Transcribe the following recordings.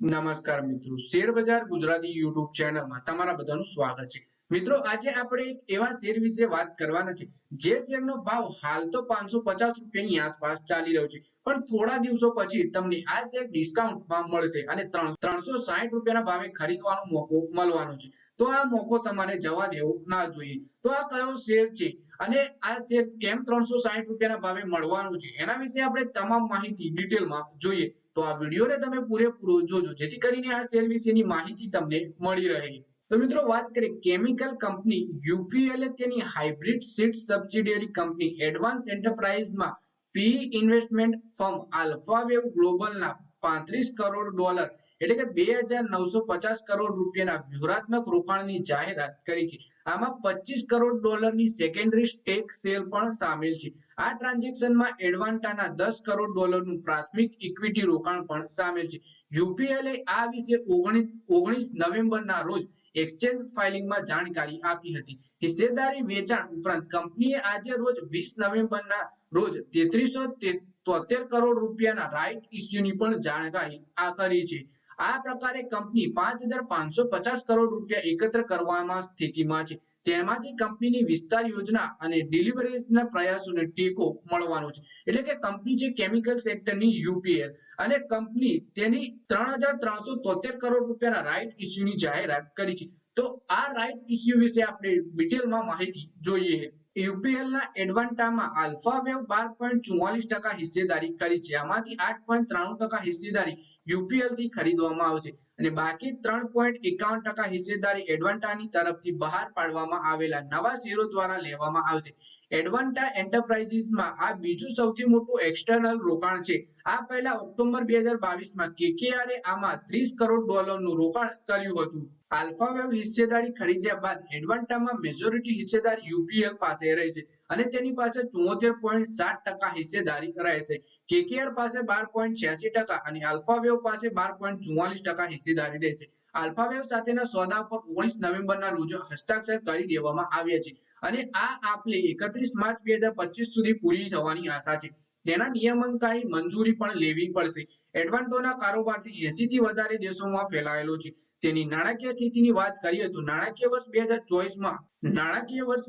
નમસ્કાર મિત્રો, શેર બજાર ગુજરાતી યુટ્યુબ ચેનલમાં તમારા બધાનું સ્વાગત છે। મિત્રો, આજે આપણે એક એવા શેર વિશે વાત કરવાના છે જે શેરનો ભાવ હાલ તો 550 રૂપિયાની આસપાસ ચાલી રહ્યો છે, પણ થોડા દિવસો પછી તમને આ શેર ડિસ્કાઉન્ટમાં મળશે અને 360 રૂપિયાના ભાવે ખરીદવાનો મોકો મળવાનો છે। તો આ મોકો તમારે જવા દેવો ના જોઈએ। તો આ કયો શેર છે અને આ શેર કેમ 360 રૂપિયાના ભાવે મળવાનું છે એના વિશે આપણે તમામ માહિતી ડિટેલમાં જોઈએ। તો આ વિડીયોને તમે પૂરેપૂરો જોજો જેથી કરીને આ શેર વિશેની માહિતી તમને મળી રહે। તો મિત્રો, વાત કરીએ કેમિકલ કંપની યુપીએલ તેની hybrid seed subsidiary company advance એન્ટરપ્રાઇઝમાં પી ઇન્વેસ્ટમેન્ટ ફર્મ આલ્ફાવેવ ગ્લોબલના $35 કરોડ એટલે કે 2950 કરોડ રૂપિયાના વ્યૂહાત્મક રોકાણની જાહેરાત કરી છે। આમાં $25 કરોડની સેકન્ડરી સ્ટેક સેલ પણ સામેલ છે। આ ટ્રાન્ઝેક્શનમાં એડવાન્ટાના $10 કરોડનું પ્રાથમિક ઇક્વિટી રોકાણ પણ સામેલ છે। યુપીએલએ આ વિશે 19 નવેમ્બરના રોજ એક્સચેન્જ ફાઇલિંગમાં જાણકારી આપી હતી। હિસ્સેદારી વેચાણ ઉપરાંત કંપનીએ આજે રોજ 20 નવેમ્બરના રોજ 3373 કરોડ રૂપિયાના રાઇટ ઇશ્યુની પણ જાણકારી કરી છે। આ પ્રકારે કંપની 5550 કરોડ રૂપિયા એકત્ર કરવામાં સ્થિતિમાં છે। તેમાંથી કંપનીની વિસ્તાર યોજના અને ડિલિવરીઝના પ્રયાસોને ટેકો મળવાનો છે। એટલે કે કંપની છે કેમિકલ સેક્ટરની યુપીએલ અને કંપની તેની 3373 કરોડ રૂપિયાના રાઇટ ઇશ્યુની જાહેરાત કરી છે। તો આ રાઇટ ઇશ્યુ વિશે આપણે ડિટેલમાં માહિતી જોઈએ। યુપીએલના એડવાન્ટામાં આલ્ફાવેવ 12.44% હિસ્સેદારી કરી છે। આમાંથી 8.93% હિસ્સેદારી યુપીએલથી ખરીદવામાં આવશે અને બાકી 3.51% હિસ્સેદારી એડવાન્ટાની તરફથી બહાર પાડવામાં આવેલા નવા શેરો દ્વારા લેવામાં આવશે। એડવાન્ટા એન્ટરપ્રાઇઝીસમાં આ બીજું સૌથી મોટું એક્સટર્નલ રોકાણ છે। આ પહેલા ઓક્ટોબર 2022માં કેકેઆરે આમાં $30 કરોડનું રોકાણ કર્યું હતું। આલ્ફાવેવ હિસ્સેદારી ખરીદ્યા બાદ એડવાન્ટામાં મેજોરિટી હિસ્સેદારી યુપીએલ પાસે રહેશે અને તેની પાસે 74.7% હિસ્સેદારી રહેશે। કેકેઆર પાસે 12.86% અને આલ્ફાવેવ પાસે 12.44% હિસ્સેદારી રહેશે। આલ્ફાવેવ સાથેના સોદા પર 19 નવેમ્બરના રોજ હસ્તાક્ષર કરી દેવામાં આવ્યા છે અને આ આપલે 31 માર્ચ 2025 સુધી પૂરી થવાની આશા છે। તેના નિયમનકારી મંજૂરી પણ લેવી પડશે। એડવાન્ટોના કારોબારથી 80 થી વધારે દેશોમાં ફેલાયેલો છે। તેની નાણાકીય સ્થિતિની વાત કરીએ તો નાણાકીય વર્ષ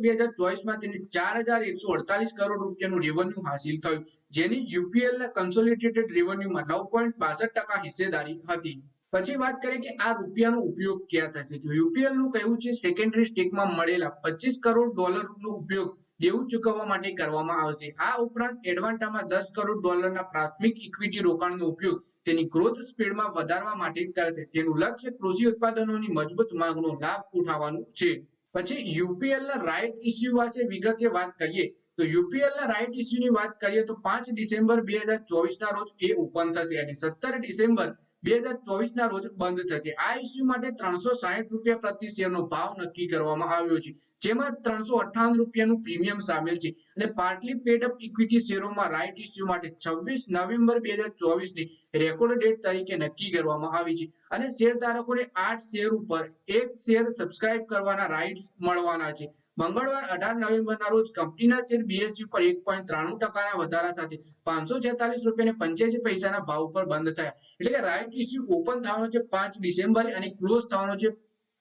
2024માં તેને 4148 કરોડ રૂપિયાનું રેવન્યુ હાંસિલ થયું, જેની યુપીએલના કન્સોલિડેટેડ રેવન્યુમાં 9.62% હિસ્સેદારી હતી। પછી વાત કરીએ કે આ રૂપિયાનો ઉપયોગ ક્યાં થશે, તો યુપીએલ નું કહેવું છે સેકન્ડરી સ્ટેકમાં મળેલા $25 કરોડનો ઉપયોગ દેવું ચૂકવવા માટે કરવામાં આવશે। આ ઉપરાંત એડવાન્ટામાં $10 કરોડના પ્રાથમિક ઇક્વિટી રોકાણનો ઉપયોગ તેની ગ્રોથ સ્પીડમાં વધારવા માટે કરશે। તેનું લક્ષ્ય કૃષિ ઉત્પાદનોની મજબૂત માંગનો લાભ ઉઠાવવાનું છે। પછી યુપીએલના રાઇટ ઇશ્યુ વિશે વિગતે વાત કરીએ તો યુપીએલના રાઇટ ઇશ્યુની વાત કરીએ તો 5 ડિસેમ્બર 2024ના રોજ એ ઓપન થશે અને 17 ડિસેમ્બર 2024ના રોજ બંધ થશે। આ ઇશ્યુ માટે 360 રૂપિયા પ્રતિ શેરનો ભાવ નક્કી કરવામાં આવ્યો છે, જેમાં 358 રૂપિયાનું પ્રીમિયમ સામેલ છે અને પાર્ટલી પેડ અપ ઇક્વિટી શેરોમાં રાઇટ ઇશ્યુ માટે 26 નવેમ્બર 2024ની રેકોર્ડ ડેટ તરીકે નક્કી કરવામાં આવી છે અને શેરધારકોને 8 શેર ઉપર 1 શેર સબસ્ક્રાઇબ કરવાના રાઇટ્સ મળવાના છે। મંગળવાર 18 નવેમ્બરના રોજ કંપનીના શેર બીએસઈ પર 1.93%ના વધારા સાથે 546.85 ભાવ પર બંધ થયા। એટલે કે રાઇટ ઇશ્યુ ઓપન થવાનો છે 5 ડિસેમ્બરે અને ક્લોઝ થવાનો છે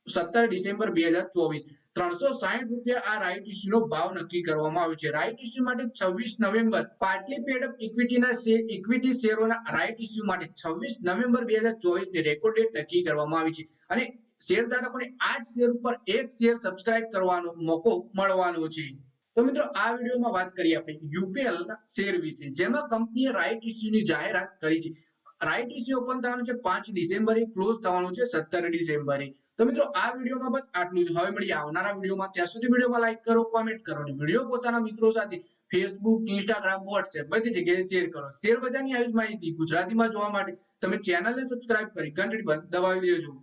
17 ડિસેમ્બર 2024। 360 રૂપિયા આ રાઇટ ઇશ્યુનો ભાવ નક્કી કરવામાં આવ્યો છે। રાઇટ ઇશ્યુ માટે 26 November partly paid up equity શેરોના રાઇટ ઇશ્યુ માટે 26 નવેમ્બર 2024ની રેકોર્ડ ડેટ નક્કી કરવામાં આવી છે અને શેરધારકોને 8 શેર ઉપર 1 શેર સબસ્ક્રાઇબ કરવાનો મોકો મળવાનો છે। તો મિત્રો, આ વિડીયોમાં વાત કરીએ આપણે યુપીએલ શેર વિશે, જેમાં કંપનીએ રાઇટ ઇશ્યુની જાહેરાત કરી છે। રાઇટ ઇશ્યુ ઓપન થવાનું છે 5 ડિસેમ્બરે, ક્લોઝ થવાનું છે 17 ડિસેમ્બરે। તો મિત્રો, આ વિડીયોમાં બસ આટલું જ। હવે મળીએ આવનારા વિડીયોમાં, ત્યાં સુધી વિડીયોમાં લાઈક કરો, કોમેન્ટ કરો અને વિડીયો પોતાના મિત્રો સાથે ફેસબુક, ઇન્સ્ટાગ્રામ, વોટ્સએપ બધી જગ્યાએ શેર કરો। શેર બજારની આવી જ માહિતી ગુજરાતીમાં જોવા માટે તમે ચેનલને સબસ્ક્રાઇબ કરી ઘંટડી પર દબાવી દેજો।